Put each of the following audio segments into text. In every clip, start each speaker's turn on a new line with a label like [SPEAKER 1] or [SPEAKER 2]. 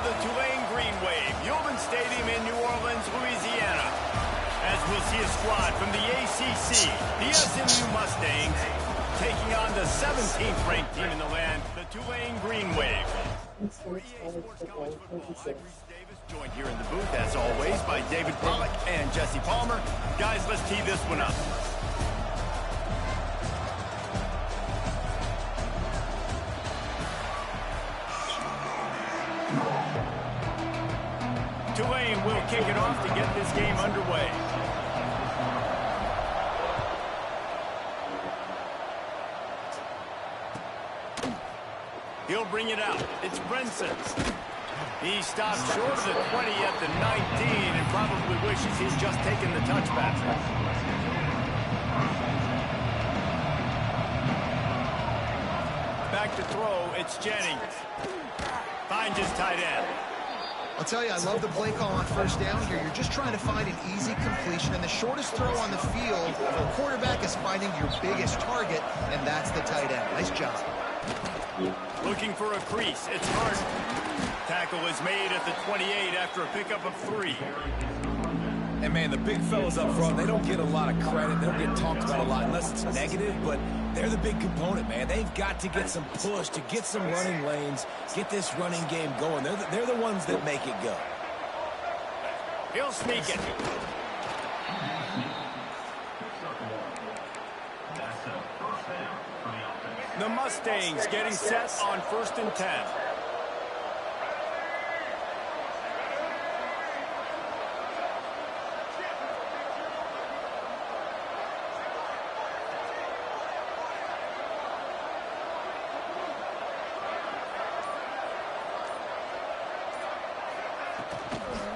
[SPEAKER 1] the Tulane Green Wave, Yulman Stadium in New Orleans, Louisiana. As we'll see a squad from the ACC, the SMU Mustangs, taking on the 17th ranked team in the land, the Tulane Green Wave. Joined here in the booth, as always, by David Pollack and Jesse Palmer. Guys, let's tee this one up. Tulane will kick it off to get this game underway. He'll bring it out. It's Brenson. He stopped short of the 20 at the 19 and probably wishes he'd just taken the touchback. Back to throw, it's Jennings. Finds his tight end.
[SPEAKER 2] I'll tell you, I love the play call on first down here. You're just trying to find an easy completion, and the shortest throw on the field for a quarterback is finding your biggest target, and that's the tight end. Nice job.
[SPEAKER 1] Looking for a crease, it's Hart. Tackle is made at the 28 after a pickup of 3.
[SPEAKER 3] And, man, the big fellas up front, they don't get a lot of credit. They don't get talked about a lot unless it's negative, but they're the big component, man. They've got to get some push, to get some running lanes, get this running game going. They're the ones that make it go.
[SPEAKER 1] He'll sneak it. The Mustangs getting set on 1st and 10.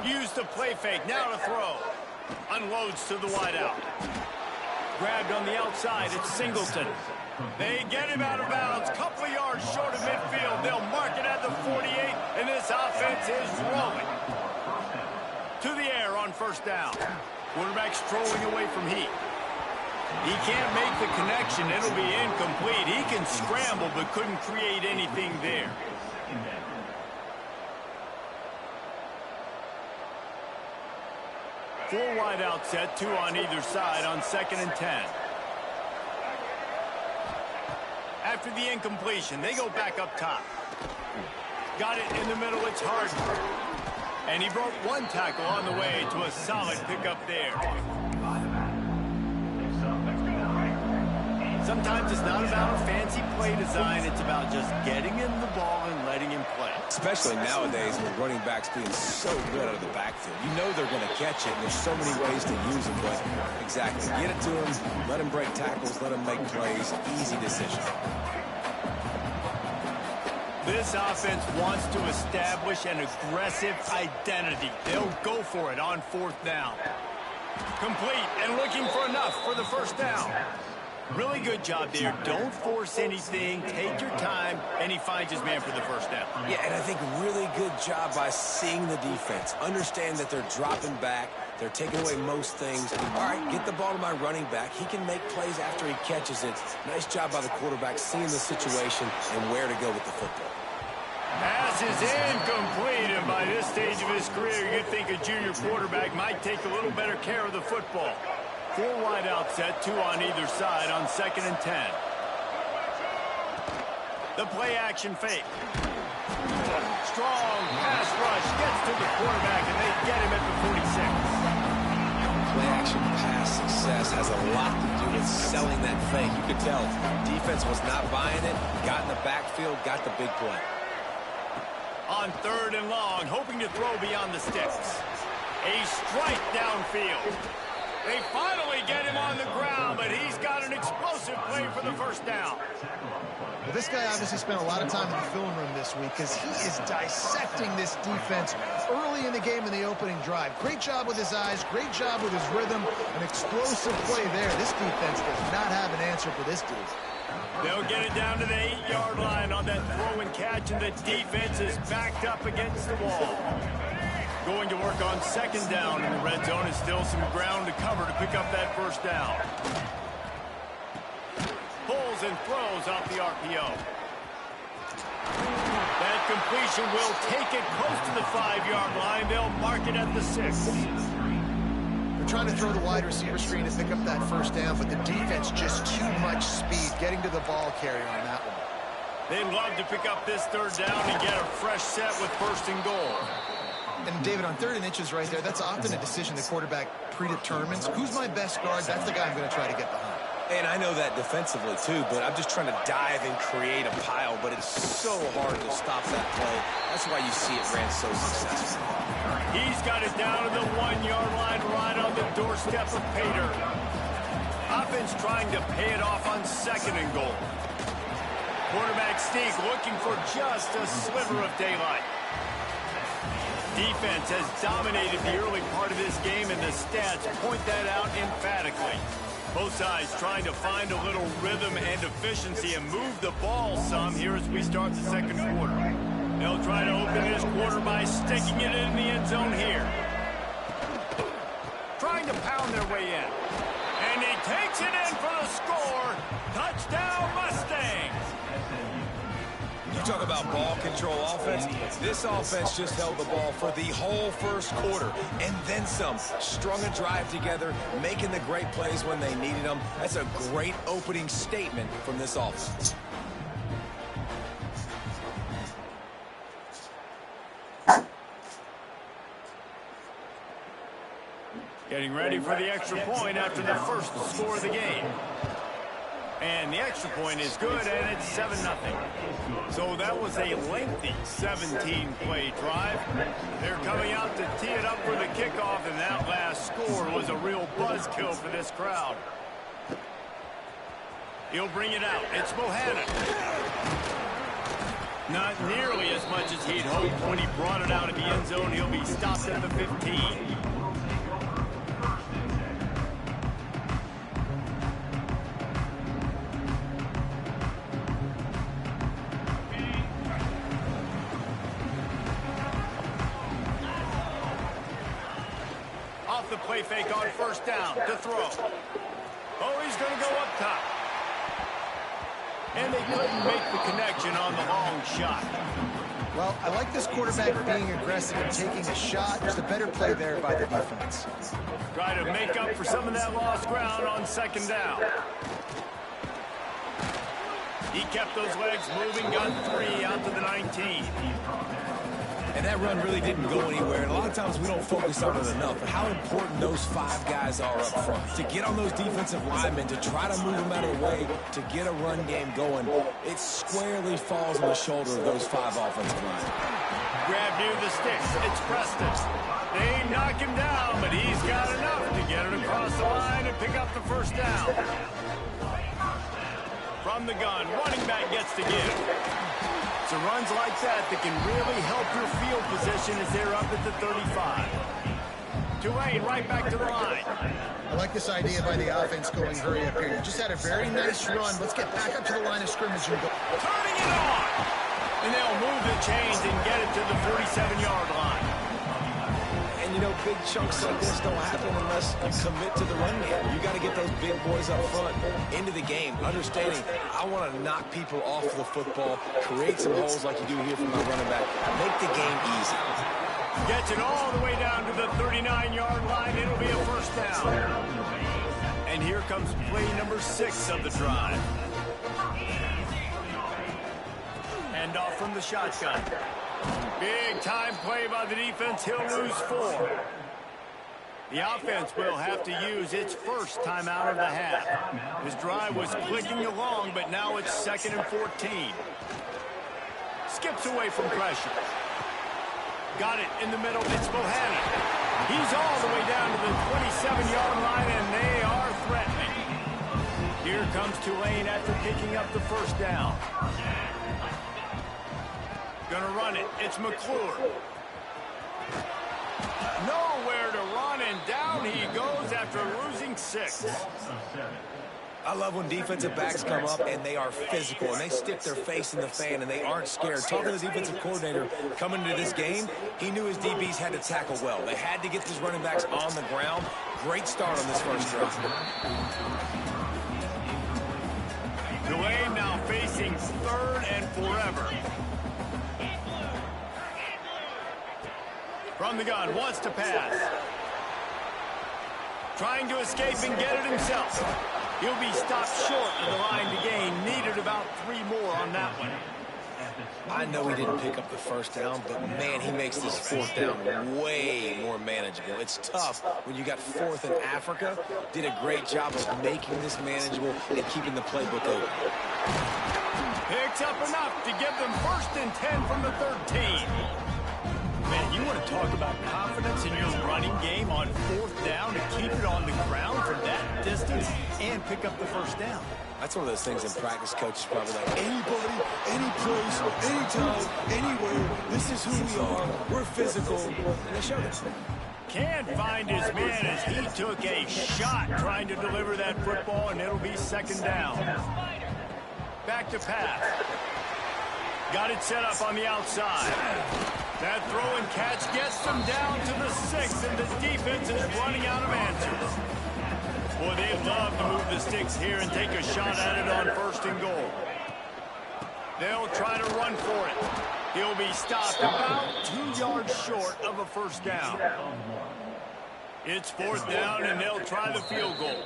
[SPEAKER 1] Use the play fake, now to throw. Unloads to the wideout. Grabbed on the outside, it's Singleton. They get him out of bounds, couple of yards short of midfield. They'll mark it at the 48, and this offense is rolling. To the air on 1st down. Quarterback strolling away from Heat. He can't make the connection. It'll be incomplete. He can scramble, but couldn't create anything there. Four wide out set, 2 on either side on 2nd and 10. After the incompletion, they go back up top. Got it in the middle, it's Hart. And he broke 1 tackle on the way to a solid pickup there. Sometimes it's not about a fancy play design, it's about just getting him the ball and letting him play.
[SPEAKER 3] Especially nowadays with running backs being so good out of the backfield. You know they're going to catch it, and there's so many ways to use them, but exactly. Get it to him, let him break tackles, let him make plays. Easy decision.
[SPEAKER 1] This offense wants to establish an aggressive identity. They'll go for it on 4th down. Complete and looking for enough for the 1st down. Really good job there. Don't force anything. Take your time, and he finds his man for the 1st down.
[SPEAKER 3] Yeah, and I think really good job by seeing the defense. Understand that they're dropping back. They're taking away most things. All right, get the ball to my running back. He can make plays after he catches it. Nice job by the quarterback seeing the situation and where to go with the football.
[SPEAKER 1] Pass is incomplete, and by this stage of his career, you'd think a junior quarterback might take a little better care of the football. 4 wide out set, 2 on either side on 2nd and 10. The play action fake. Strong pass rush gets to the quarterback, and they get him at the 46.
[SPEAKER 3] Play action pass success has a lot to do with selling that fake. You could tell defense was not buying it, got in the backfield, got the big play.
[SPEAKER 1] On 3rd and long, hoping to throw beyond the sticks. A strike downfield. They finally get him on the ground, but he's got an explosive play for the 1st down.
[SPEAKER 2] Well, this guy obviously spent a lot of time in the film room this week because he is dissecting this defense early in the game in the opening drive. Great job with his eyes, great job with his rhythm, an explosive play there. This defense does not have an answer for this dude.
[SPEAKER 1] They'll get it down to the 8-yard line on that throw and catch, and the defense is backed up against the wall. Going to work on 2nd down in the red zone, and still some ground to cover to pick up that 1st down. Pulls and throws off the RPO. That completion will take it close to the 5-yard line. They'll mark it at the 6.
[SPEAKER 2] They're trying to throw the wide receiver screen to pick up that first down, but the defense just too much speed getting to the ball carrier on that one.
[SPEAKER 1] They'd love to pick up this 3rd down and get a fresh set with 1st and goal.
[SPEAKER 2] And, David, on 3rd and inches right there, that's often a decision the quarterback predetermines. Who's my best guard? That's the guy I'm going to try to get behind.
[SPEAKER 3] And I know that defensively, too, but I'm just trying to dive and create a pile, but it's so hard to stop that play. That's why you see it ran so successful.
[SPEAKER 1] He's got it down to the 1-yard line right on the doorstep of Pater. Offense trying to pay it off on 2nd and goal. Quarterback sneak looking for just a sliver of daylight. Defense has dominated the early part of this game, and the stats point that out emphatically. Both sides trying to find a little rhythm and efficiency and move the ball some here as we start the 2nd quarter. They'll try to open this quarter by sticking it in the end zone here. Trying to pound their way in. And he takes it in for the score. Touchdown, Mustangs!
[SPEAKER 3] You talk about ball control offense. This offense just held the ball for the whole 1st quarter and then some. Strung a drive together, making the great plays when they needed them. That's a great opening statement from this offense.
[SPEAKER 1] Getting ready for the extra point after the first score of the game. And the extra point is good, and it's 7-0. So that was a lengthy 17-play drive. They're coming out to tee it up for the kickoff, and that last score was a real buzzkill for this crowd. He'll bring it out. It's Bohannon. Not nearly as much as he'd hoped when he brought it out of the end zone. He'll be stopped at the 15. The play fake on 1st down to throw. Oh, he's going to go up top. And they couldn't make the connection on the long shot.
[SPEAKER 2] Well, I like this quarterback being aggressive and taking a shot. There's a better play there by the defense.
[SPEAKER 1] Try to make up for some of that lost ground on 2nd down. He kept those legs moving, got 3 out to the 19.
[SPEAKER 3] And that run really didn't go anywhere. And a lot of times we don't focus on it enough. But how important those 5 guys are up front. To get on those defensive linemen, to try to move them out of the way, to get a run game going, it squarely falls on the shoulder of those 5 offensive linemen.
[SPEAKER 1] Grab near the sticks. It's Preston. They knock him down, but he's got enough to get it across the line and pick up the 1st down. From the gun, running back gets to give. So runs like that can really help your field position as they're up at the 35. Tulane right back to the line.
[SPEAKER 2] I like this idea by the offense going hurry up here. You just had a very nice run. Let's get back up to the line of scrimmage and go.
[SPEAKER 1] Turning it on! And they'll move the chains and get it to the 47-yard line.
[SPEAKER 3] And, you know, big chunks like this don't happen unless you commit to the run game. You got to get those big boys up front into the game, understanding I want to knock people off the football, create some holes like you do here from my running back, make the game easy.
[SPEAKER 1] Gets it all the way down to the 39-yard line. It'll be a 1st down. And here comes play number 6 of the drive. Hand off from the shotgun. Big time play by the defense. He'll lose 4. The offense will have to use its first timeout of the half. His drive was clicking along, but now it's 2nd and 14. Skips away from pressure. Got it in the middle. It's Bohannon. He's all the way down to the 27-yard line, and they are threatening. Here comes Tulane after picking up the 1st down. Gonna run it. It's McClure. Nowhere to run, and down he goes after losing 6.
[SPEAKER 3] I love when defensive backs come up and they are physical and they stick their face in the fan and they aren't scared. Talking to the defensive coordinator coming into this game, he knew his DBs had to tackle well. They had to get these running backs on the ground. Great start on this first drive.
[SPEAKER 1] Tulane now facing 3rd and forever. From the gun, wants to pass. Trying to escape and get it himself. He'll be stopped short of the line to gain. Needed about 3 more on that one.
[SPEAKER 3] I know he didn't pick up the first down, but, man, he makes this 4th down way more manageable. It's tough when you got 4th in Africa. Did a great job of making this manageable and keeping the playbook open.
[SPEAKER 1] Picks up enough to give them 1st and 10 from the 13. Man, you want to talk about confidence in your running game on 4th down to keep it on the ground from that distance and pick up the 1st down.
[SPEAKER 3] That's one of those things in practice, coaches probably like, anybody, any place, anytime, anywhere, this is who we are, we're physical, and they showed it.
[SPEAKER 1] Can't find his man as he took a shot trying to deliver that football, and it'll be 2nd down. Back to pass. Got it set up on the outside. That throw and catch gets them down to the 6, and the defense is running out of answers. Boy, they love to move the sticks here and take a shot at it on 1st and goal. They'll try to run for it. He'll be stopped about 2 yards short of a 1st down. It's 4th down, and they'll try the field goal.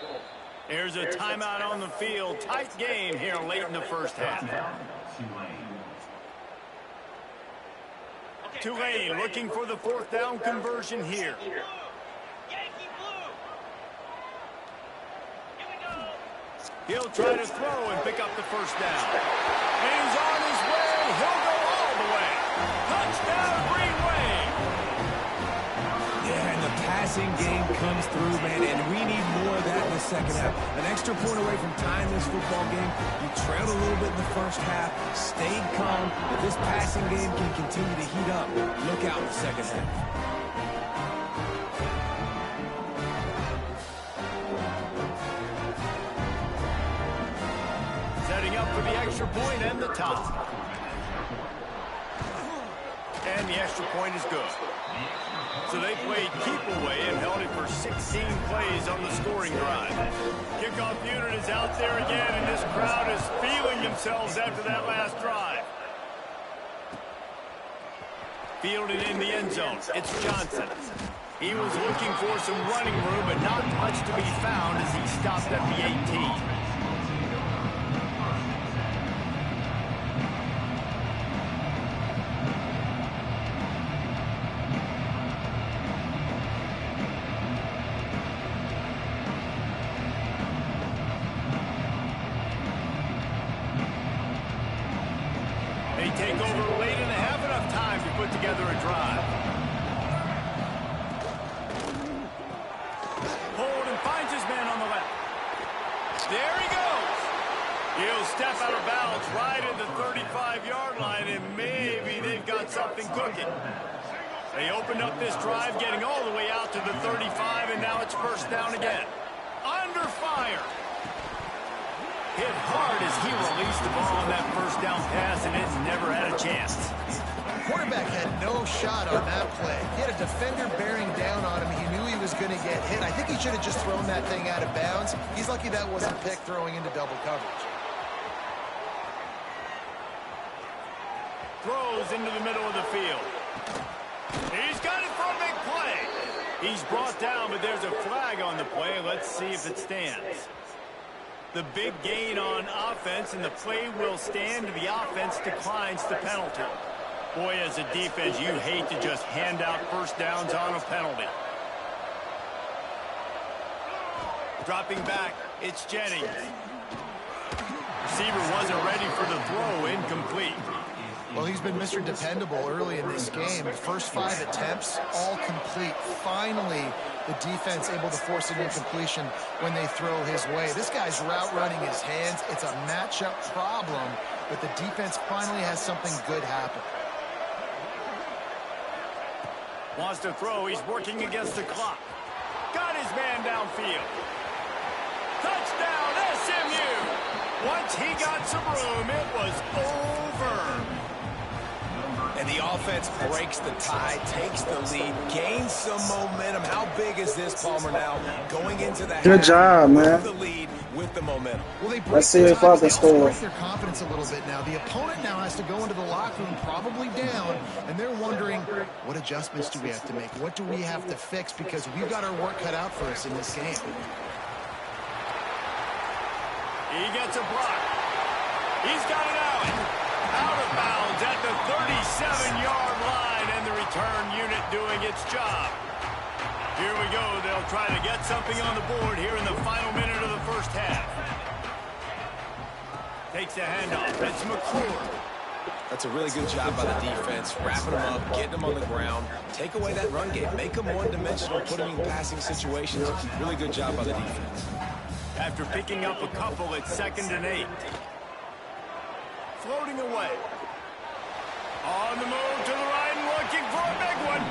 [SPEAKER 1] There's a timeout on the field. Tight game here late in the 1st half. Tulane looking for the 4th down conversion here. He'll try to throw and pick up the 1st down. And he's on his way. He'll go all the way. Touchdown, Green Wave.
[SPEAKER 3] Yeah, and the passing game comes through, man, and we need more of that in the 2nd half. An extra point away from tying this football game. You trailed a little bit in the 1st half, stayed calm. If this passing game can continue to heat up, look out in the 2nd half.
[SPEAKER 1] Up for the extra point and the top. And the extra point is good. So they played keep away and held it for 16 plays on the scoring drive. Kickoff unit is out there again, and this crowd is feeling themselves after that last drive. Fielded in the end zone. It's Johnson. He was looking for some running room, but not much to be found as he stopped at the 18. Take over late in the half, enough time to put together a drive. Hold and finds his man on the left. There he goes. He'll step out of bounds right at the 35-yard line, and maybe they've got something cooking. They opened up this drive, getting all the way out to the 35, and now it's 1st down again. Under fire. Hit hard as he released the ball on that 1st down pass, and it never had a chance.
[SPEAKER 2] Quarterback had no shot on that play. He had a defender bearing down on him. He knew he was going to get hit. I think he should have just thrown that thing out of bounds. He's lucky that wasn't picked throwing into double coverage.
[SPEAKER 1] Throws into the middle of the field. He's got it for a big play. He's brought down, but there's a flag on the play. Let's see if it stands. The big gain on offense, and the play will stand. The offense declines the penalty. Boy, as a defense, you hate to just hand out 1st downs on a penalty. Dropping back, it's Jennings. Receiver wasn't ready for the throw, incomplete.
[SPEAKER 2] Well, he's been Mr. Dependable early in this game. The first 5 attempts, all complete. Finally, the defense able to force an incompletion when they throw his way. This guy's route running his hands. It's a matchup problem, but the defense finally has something good happen.
[SPEAKER 1] Wants to throw. He's working against the clock. Got his man downfield. Touchdown, SMU! Once he got some room, it was over.
[SPEAKER 3] And the offense breaks the tie, takes the lead, gains some momentum. How big is this, Palmer, now? Going into the
[SPEAKER 4] Good job, man.
[SPEAKER 3] The lead, with the momentum.
[SPEAKER 2] Well, they break
[SPEAKER 4] Let's see
[SPEAKER 2] the
[SPEAKER 4] if I
[SPEAKER 2] ties.
[SPEAKER 4] can
[SPEAKER 2] They also
[SPEAKER 4] score.
[SPEAKER 2] break their confidence a little bit now. The opponent now has to go into the locker room probably down, and they're wondering, what adjustments do we have to make? What do we have to fix? Because we've got our work cut out for us in this game.
[SPEAKER 1] He gets a block. He's got it out. Out of bounds at the 37-yard line, and the return unit doing its job. Here we go. They'll try to get something on the board here in the final minute of the first half. Takes the handoff. It's McClure.
[SPEAKER 3] That's a really good job by the defense, wrapping them up, getting them on the ground. Take away that run game. Make them one-dimensional, put them in passing situations. Really good job by the defense.
[SPEAKER 1] After picking up a couple, it's 2nd and 8. Floating away. On the move to the right and looking for a big one.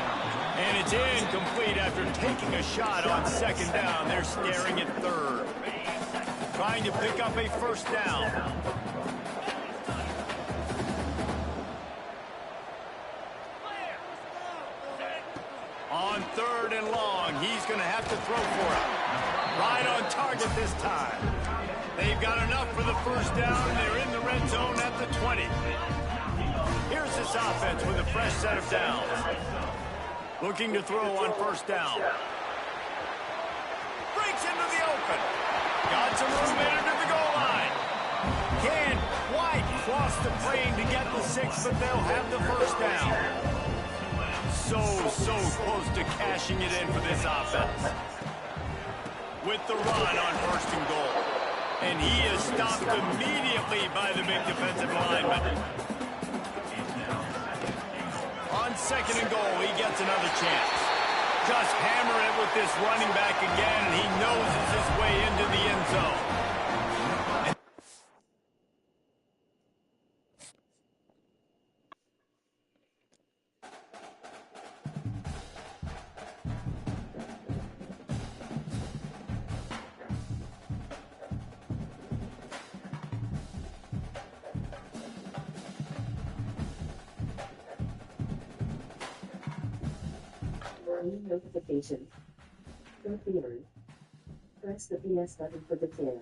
[SPEAKER 1] And it's incomplete after taking a shot on 2nd down. They're staring at 3rd. Trying to pick up a first down. On 3rd and long, he's going to have to throw for it. Right on target this time. They've got enough for the first down, and they're in the red zone at the 20. Here's this offense with a fresh set of downs. Looking to throw on first down. Breaks into the open. Got some room into the goal line. Can't quite cross the plane to get the 6, but they'll have the first down. So close to cashing it in for this offense. With the run on 1st and goal. And he is stopped immediately by the big defensive lineman. On 2nd and goal, he gets another chance. Just hammer it with this running back again, and he noses his way into the end zone.
[SPEAKER 5] Notifications. Confirmed. Press the PS button for details.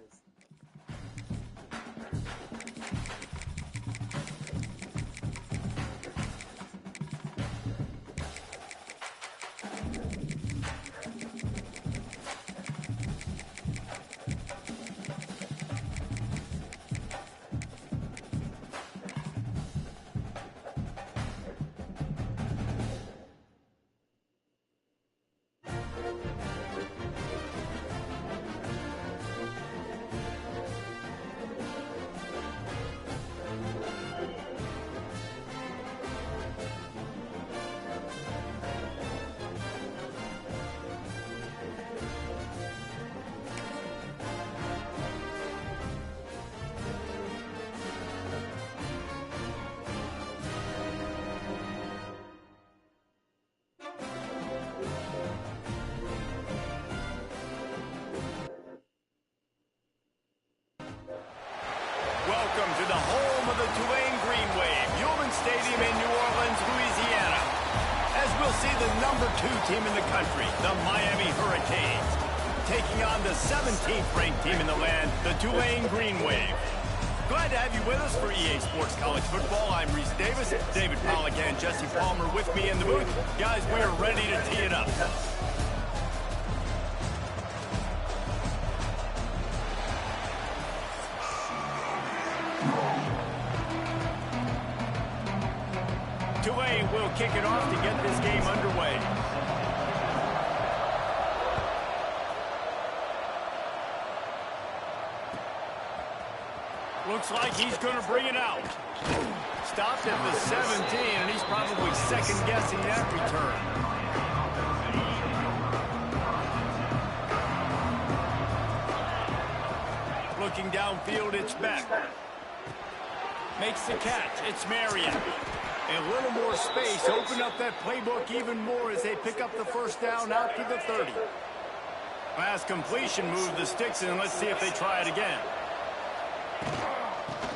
[SPEAKER 5] Welcome to the home of the Tulane Green Wave, Human Stadium in New Orleans, Louisiana. As we'll see the #2 team in the country, the Miami Hurricanes, taking on the 17th ranked team in the land, the Tulane Green Wave. Glad to have you with us for EA Sports College Football. I'm Reese Davis, David Pollack and Jesse Palmer with me in the booth. Guys, we are ready to tee it up. Tulane will kick it off to get this game underway. Looks like he's going to bring it out. Stopped at the 17, and he's probably second-guessing that return. Looking downfield, it's Beck. Makes the catch. It's Marion. A little more space. Open up that playbook even more as they pick up the first down out to the 30. Pass completion, move the sticks in. Let's see if they try it again.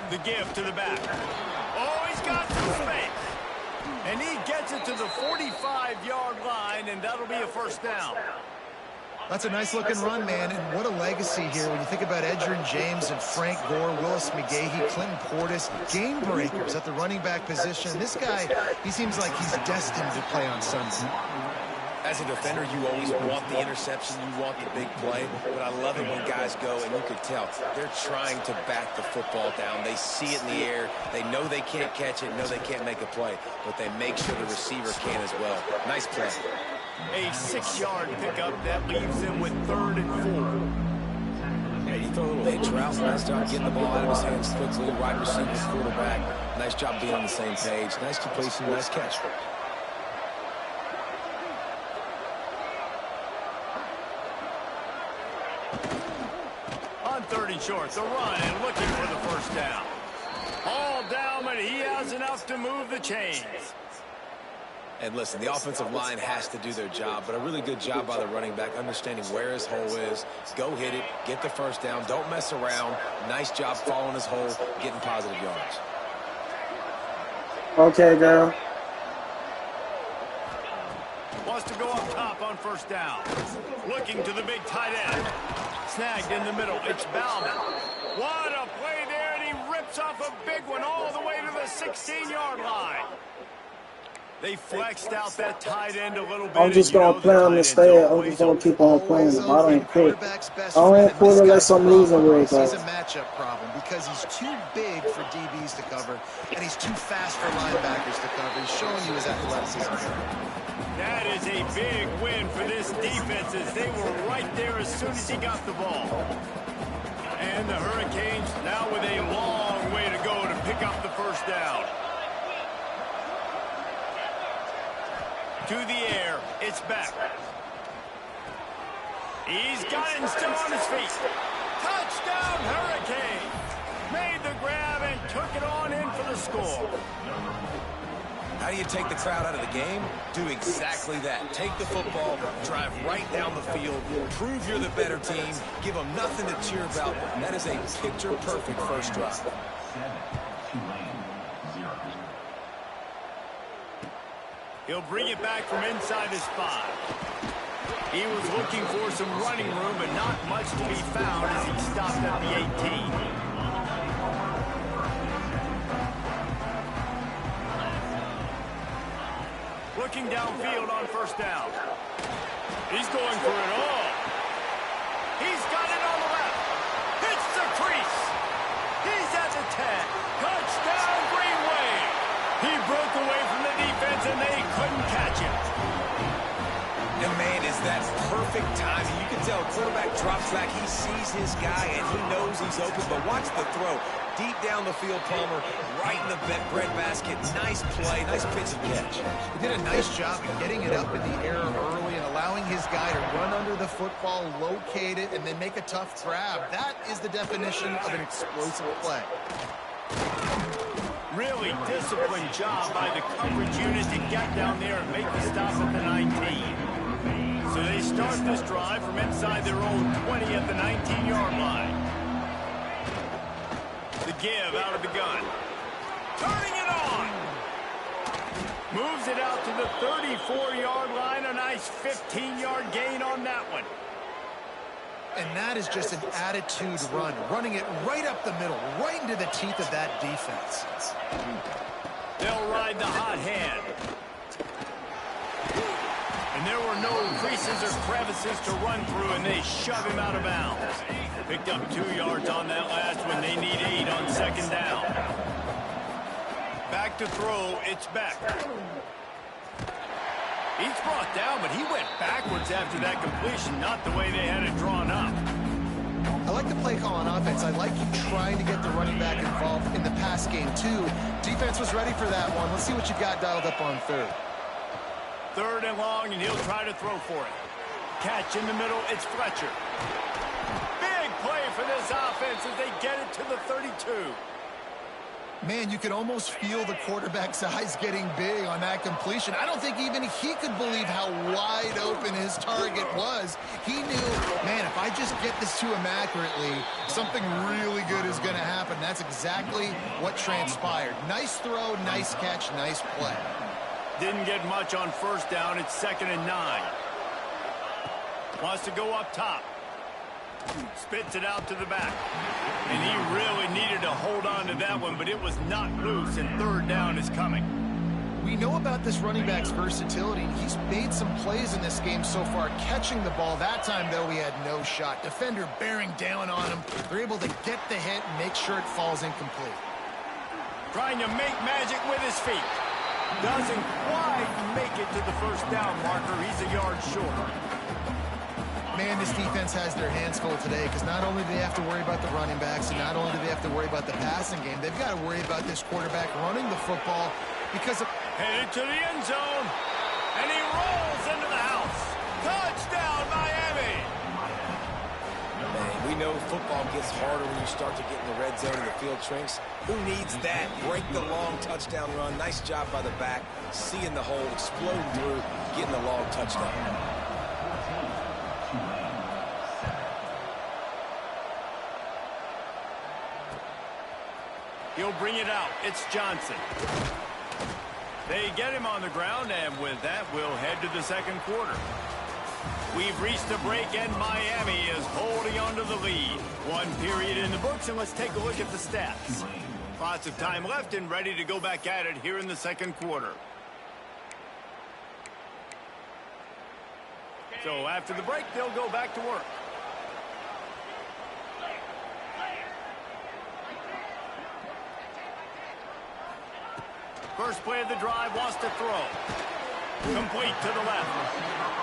[SPEAKER 5] The give to the back. Oh, he's got some space. And he gets it to the 45-yard line, and that'll be a first down.
[SPEAKER 2] That's a nice-looking run, man, and what a legacy here when you think about Edgerrin James and Frank Gore, Willis McGahee, Clinton Portis, game breakers at the running back position. This guy, he seems like he's destined to play on Sunday.
[SPEAKER 3] As a defender, you always want the interception, you want the big play, but I love it when guys go, and you can tell, they're trying to back the football down. They see it in the air. They know they can't catch it, know they can't make a play, but they make sure the receiver can as well. Nice play.
[SPEAKER 1] A 6-yard pickup that leaves them with 3rd and 4.
[SPEAKER 3] Hey, he threw a little hitch route. Nice job getting the ball out of his hands quickly. Wide receiver, quarterback. Nice job being on the same page. Nice completion, nice catch.
[SPEAKER 1] On 3rd and short, the run and looking for the first down. All down, but he has enough to move the chains.
[SPEAKER 3] And listen, the offensive line has to do their job, but a really good job by the running back, understanding where his hole is. Go hit it, get the first down, don't mess around. Nice job following his hole, getting positive yards.
[SPEAKER 4] Okay, girl.
[SPEAKER 1] Wants to go up top on first down. Looking to the big tight end. Snagged in the middle. It's Bauman. What a play there, and he rips off a big one all the way to the 16-yard line. They flexed out that tight end a little bit.
[SPEAKER 4] I'm just going to play on this stage. I'm just going to keep on playing him. I don't quit. I don't quit unless I'm losing real
[SPEAKER 2] He's a
[SPEAKER 4] bad.
[SPEAKER 2] matchup problem because he's too big for DBs to cover, and he's too fast for linebackers to cover. He's showing you his athleticism.
[SPEAKER 1] That is a big win for this defense as they were right there as soon as he got the ball. And the Hurricanes now with a long way to go to pick up the first down. To the air, it's back. He's got it and still on his feet. Touchdown, Hurricane! Made the grab and took it on in for the score.
[SPEAKER 3] How do you take the crowd out of the game? Do exactly that. Take the football, drive right down the field, prove you're the better team, give them nothing to cheer about. That is a picture-perfect first drive.
[SPEAKER 1] He'll bring it back from inside his 5. He was looking for some running room, but not much to be found as he stopped at the 18. Looking downfield on first down. He's going for it all. He's got it on the left. Hits the crease. He's at the 10. Touchdown, Green Wave. He broke away from the defense, and they couldn't catch him.
[SPEAKER 3] And, man, is that perfect timing. You can tell quarterback drops back. He sees his guy, and he knows he's open. But watch the throw. Deep down the field, Palmer, right in the bread basket. Nice play, nice pitch and catch.
[SPEAKER 2] He did a nice job of getting it up in the air early and allowing his guy to run under the football, locate it, and then make a tough grab. That is the definition of an explosive play.
[SPEAKER 1] Really disciplined job by the coverage unit to get down there and make the stop at the 19. So they start this drive from inside their own 20 at the 19-yard line. The give out of the gun. Turning it on. Moves it out to the 34-yard line. A nice 15-yard gain on that one.
[SPEAKER 2] And that is just an attitude run, running it right up the middle, right into the teeth of that defense.
[SPEAKER 1] They'll ride the hot hand. And there were no creases or crevices to run through, and they shove him out of bounds. Picked up 2 yards on that last one. They need 8 on second down. Back to throw. It's back. He's brought down, but he went backwards after that completion, not the way they had it drawn up.
[SPEAKER 2] I like the play call on offense. I like you trying to get the running back involved in the pass game, too. Defense was ready for that one. Let's see what you got dialed up on third.
[SPEAKER 1] 3rd and long, and he'll try to throw for it. Catch in the middle. It's Fletcher. Big play for this offense as they get it to the 32.
[SPEAKER 2] Man, you could almost feel the quarterback's eyes getting big on that completion. I don't think even he could believe how wide open his target was. He knew, man, if I just get this to him accurately, something really good is going to happen. That's exactly what transpired. Nice throw, nice catch, nice play.
[SPEAKER 1] Didn't get much on first down. It's 2nd and 9. Wants to go up top. Spits it out to the back. And he really needed to hold on to that one, but it was not loose, and third down is coming.
[SPEAKER 2] We know about this running back's versatility. He's made some plays in this game so far, catching the ball. That time, though, he had no shot. Defender bearing down on him. They're able to get the hit and make sure it falls incomplete.
[SPEAKER 1] Trying to make magic with his feet. Doesn't quite make it to the first down marker. He's a yard short.
[SPEAKER 2] Man, this defense has their hands full today because not only do they have to worry about the running backs and not only do they have to worry about the passing game, they've got to worry about this quarterback running the football because of...
[SPEAKER 1] Headed to the end zone, and he rolls into the house. Touchdown, Miami!
[SPEAKER 3] Man, we know football gets harder when you start to get in the red zone and the field shrinks. Who needs that? Break the long touchdown run. Nice job by the back. Seeing the hole, exploding through, getting the long touchdown.
[SPEAKER 1] He'll bring it out. It's Johnson. They get him on the ground, and with that, we'll head to the second quarter. We've reached the break, and Miami is holding on to the lead. One period in the books, and let's take a look at the stats. Lots of time left and ready to go back at it here in the second quarter. So after the break, they'll go back to work. First play of the drive, wants to throw. Complete to the left.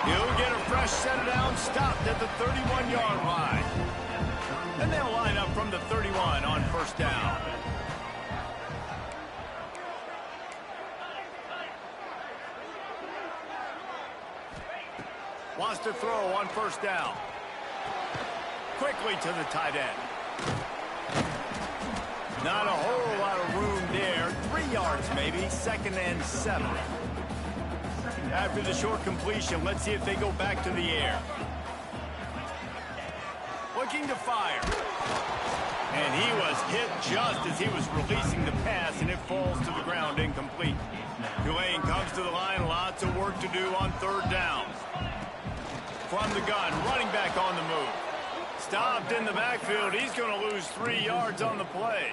[SPEAKER 1] He'll get a fresh set down, stopped at the 31-yard line. And they'll line up from the 31 on first down. Wants to throw on first down. Quickly to the tight end. Not a whole lot of room there. 3 yards maybe, 2nd and 7. After the short completion, let's see if they go back to the air. Looking to fire. And he was hit just as he was releasing the pass, and it falls to the ground incomplete. Tulane comes to the line, lots of work to do on third down. From the gun, running back on the move. Stopped in the backfield. He's going to lose 3 yards on the play.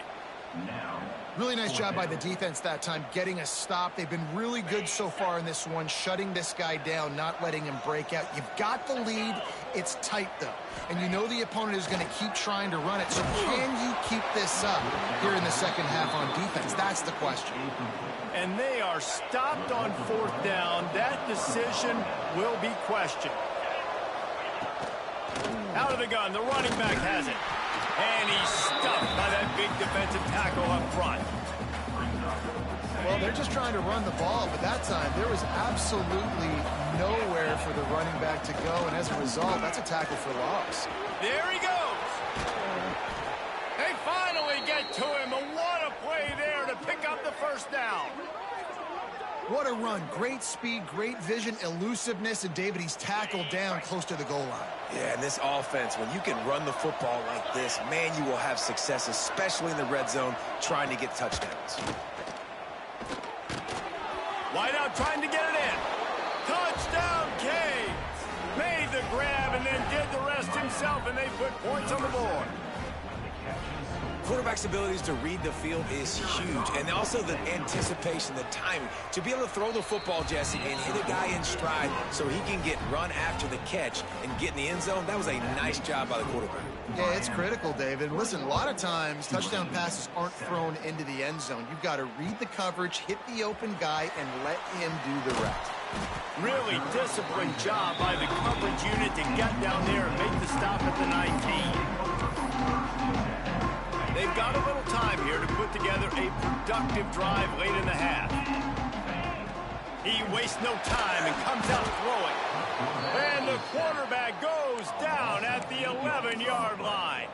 [SPEAKER 2] Really nice job by the defense that time, getting a stop. They've been really good so far in this one, shutting this guy down, not letting him break out. You've got the lead. It's tight, though. And you know the opponent is going to keep trying to run it. So can you keep this up here in the second half on defense? That's the question.
[SPEAKER 1] And they are stopped on fourth down. That decision will be questioned. Out of the gun, the running back has it. And he's stuffed by that big defensive tackle up front.
[SPEAKER 2] Well, they're just trying to run the ball, but that time there was absolutely nowhere for the running back to go, and as a result, that's a tackle for loss.
[SPEAKER 1] There he goes. They finally get to him, and what a play there to pick up the first down.
[SPEAKER 2] What a run. Great speed, great vision, elusiveness, and David, he's tackled down close to the goal line.
[SPEAKER 3] Yeah, and this offense, when you can run the football like this, man, you will have success, especially in the red zone, trying to get touchdowns.
[SPEAKER 1] Wide out trying to get it in. Touchdown, Canes. Made the grab and then did the rest himself, and they put points on the board.
[SPEAKER 3] Quarterback's abilities to read the field is huge, and also the anticipation, the timing. To be able to throw the football, Jesse, and hit a guy in stride so he can get run after the catch and get in the end zone, that was a nice job by the quarterback.
[SPEAKER 2] Yeah, it's critical, David. Listen, a lot of times touchdown passes aren't thrown into the end zone. You've got to read the coverage, hit the open guy, and let him do the rest.
[SPEAKER 1] Really disciplined job by the coverage unit to get down there and make the stop at the 19. They've got a little time here to put together a productive drive late in the half. He wastes no time and comes out throwing. And the quarterback goes down at the 11-yard line.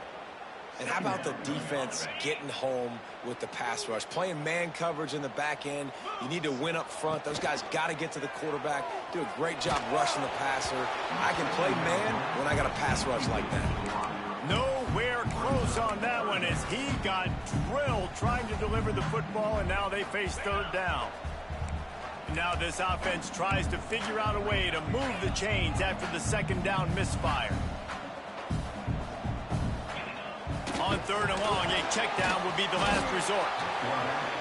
[SPEAKER 3] And how about the defense getting home with the pass rush? Playing man coverage in the back end. You need to win up front. Those guys got to get to the quarterback. Do a great job rushing the passer. I can play man when I got a pass rush like that.
[SPEAKER 1] Nowhere close on that one as he got drilled trying to deliver the football, and now they face third down. Now this offense tries to figure out a way to move the chains after the second down misfire. On third and long, a check down would be the last resort.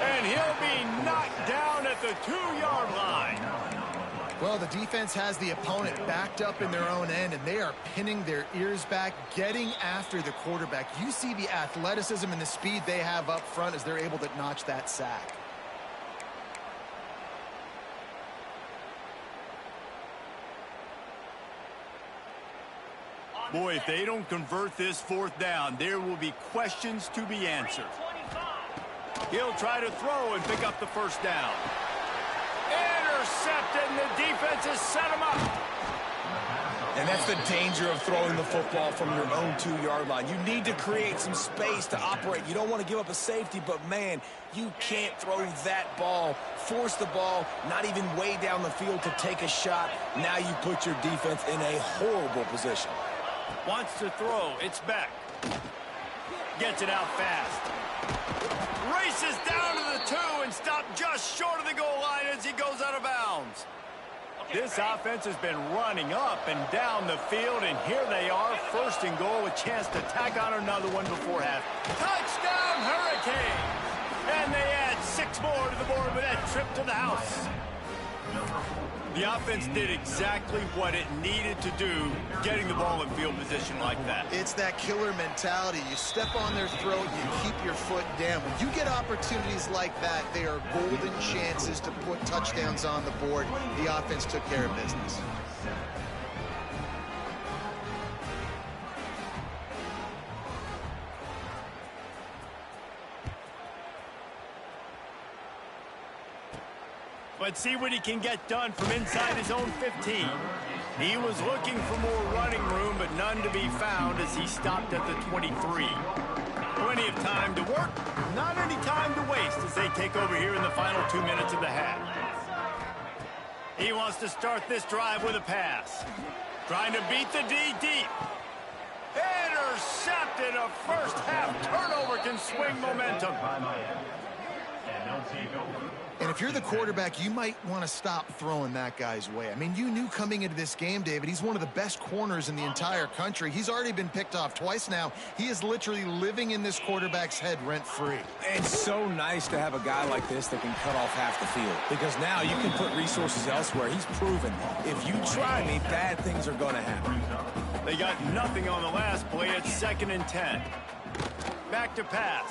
[SPEAKER 1] And he'll be knocked down at the 2-yard line.
[SPEAKER 2] Well, the defense has the opponent backed up in their own end, and they are pinning their ears back, getting after the quarterback. You see the athleticism and the speed they have up front as they're able to notch that sack.
[SPEAKER 1] Boy, if they don't convert this fourth down, there will be questions to be answered. He'll try to throw and pick up the first down. Intercepted, and the defense has set him up.
[SPEAKER 3] And that's the danger of throwing the football from your own 2-yard line. You need to create some space to operate. You don't want to give up a safety, but, man, you can't throw that ball. Force the ball, not even way down the field to take a shot. Now you put your defense in a horrible position.
[SPEAKER 1] Wants to throw. It's back. Gets it out fast. Races down to the 2 and stopped just short of the goal line as he goes out of bounds. This offense has been running up and down the field, and here they are, first and goal, a chance to tack on another one before half. Touchdown, Hurricanes! And they add 6 more to the board with that trip to the house. The offense did exactly what it needed to do, getting the ball in field position like that.
[SPEAKER 2] It's that killer mentality. You step on their throat, you keep your foot down. When you get opportunities like that, they are golden chances to put touchdowns on the board. The offense took care of business.
[SPEAKER 1] Let's see what he can get done from inside his own 15. He was looking for more running room, but none to be found as he stopped at the 23. Plenty of time to work, not any time to waste as they take over here in the final 2 minutes of the half. He wants to start this drive with a pass. Trying to beat the D deep. Intercepted. A first half turnover can swing momentum.
[SPEAKER 2] And if you're the quarterback, you might want to stop throwing that guy's way. I mean, you knew coming into this game, David, he's one of the best corners in the entire country. He's already been picked off twice now. He is literally living in this quarterback's head rent-free.
[SPEAKER 3] And so nice to have a guy like this that can cut off half the field, because now you can put resources elsewhere. He's proven if you try me, bad things are going to happen.
[SPEAKER 1] They got nothing on the last play. It's 2nd and 10. Back to pass.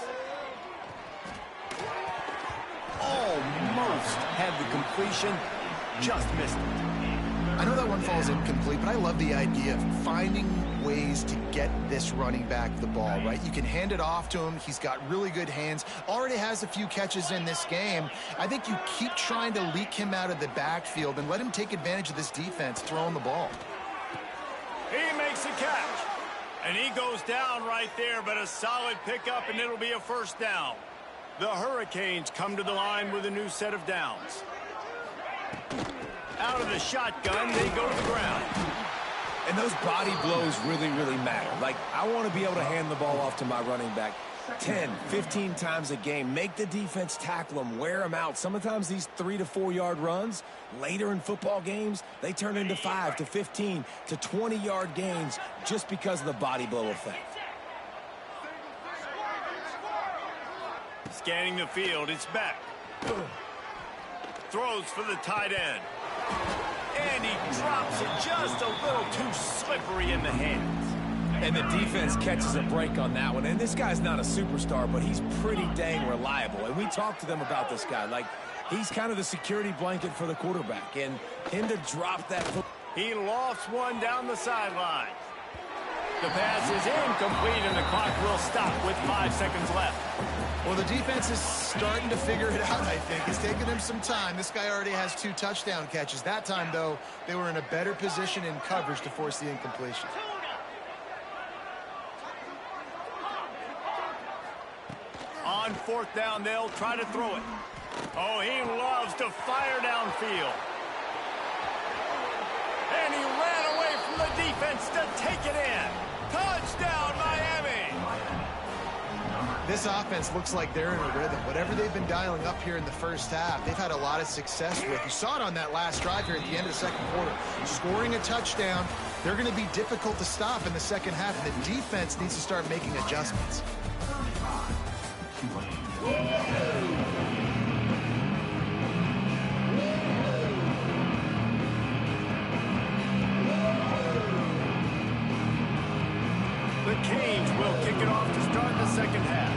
[SPEAKER 1] Almost had the completion, just missed it.
[SPEAKER 2] I know that one falls incomplete, but I love the idea of finding ways to get this running back the ball, right? You can hand it off to him. He's got really good hands. Already has a few catches in this game. I think you keep trying to leak him out of the backfield and let him take advantage of this defense throwing the ball.
[SPEAKER 1] He makes a catch, and he goes down right there, but a solid pickup, and it'll be a first down. The Hurricanes come to the line with a new set of downs. Out of the shotgun, they go to the ground.
[SPEAKER 3] And those body blows really, really matter. Like, I want to be able to hand the ball off to my running back 10, 15 times a game. Make the defense tackle them, wear them out. Sometimes these 3 to 4 yard runs, later in football games, they turn into 5 to 15 to 20 yard gains just because of the body blow effect.
[SPEAKER 1] Scanning the field, it's back. Throws for the tight end. And he drops it just a little too slippery in the hands.
[SPEAKER 3] And the defense catches a break on that one. And this guy's not a superstar, but he's pretty dang reliable. And we talked to them about this guy. Like, he's kind of the security blanket for the quarterback. And him to drop that foot.
[SPEAKER 1] He lofts one down the sideline. The pass is incomplete, and the clock will stop with 5 seconds left.
[SPEAKER 2] Well, the defense is starting to figure it out, I think. It's taking them some time. This guy already has 2 touchdown catches. That time, though, they were in a better position in coverage to force the incompletion.
[SPEAKER 1] On 4th down, they'll try to throw it. Oh, he loves to fire downfield. And he ran away from the defense to take it in. Touchdown, Miami!
[SPEAKER 2] This offense looks like they're in a rhythm. Whatever they've been dialing up here in the first half, they've had a lot of success with. You saw it on that last drive here at the end of the second quarter. Scoring a touchdown, they're going to be difficult to stop in the second half, and the defense needs to start making adjustments.
[SPEAKER 1] The Canes will kick it off to start the second half.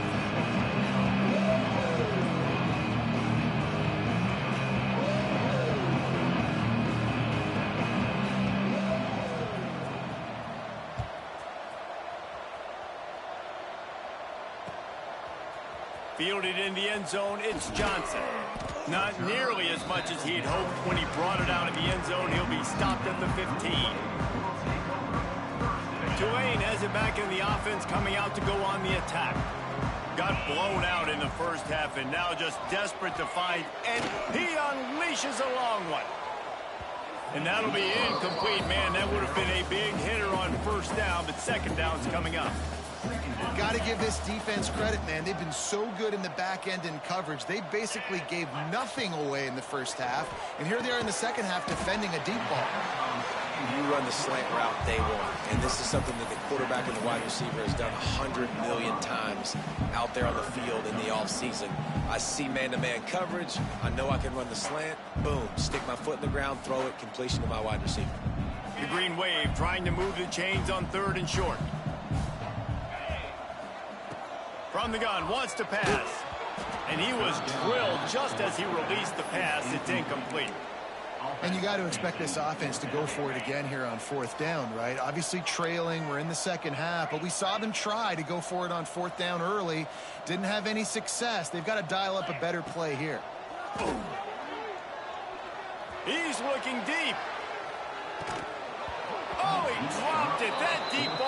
[SPEAKER 1] Fielded in the end zone, it's Johnson. Not nearly as much as he'd hoped when he brought it out of the end zone. He'll be stopped at the 15. Tulane has it back in the offense, coming out to go on the attack. Got blown out in the first half and now just desperate to find, and he unleashes a long one. And that'll be incomplete, man. That would have been a big hitter on first down, but second down's coming up.
[SPEAKER 2] Got to give this defense credit, man. They've been so good in the back end in coverage. They basically gave nothing away in the first half, and here they are in the second half defending a deep ball.
[SPEAKER 3] You run the slant route day one, and this is something that the quarterback and the wide receiver has done 100 million times out there on the field in the offseason. I see man-to-man coverage. I know I can run the slant. Boom, stick my foot in the ground, throw it, completion to my wide receiver.
[SPEAKER 1] The Green Wave trying to move the chains on 3rd and short. From the gun, wants to pass. And he was drilled just as he released the pass. It's incomplete.
[SPEAKER 2] And you got to expect this offense to go for it again here on 4th down, right? Obviously trailing, we're in the second half, but we saw them try to go for it on 4th down early. Didn't have any success. They've got to dial up a better play here.
[SPEAKER 1] Boom. He's looking deep. Oh, he dropped it. That deep ball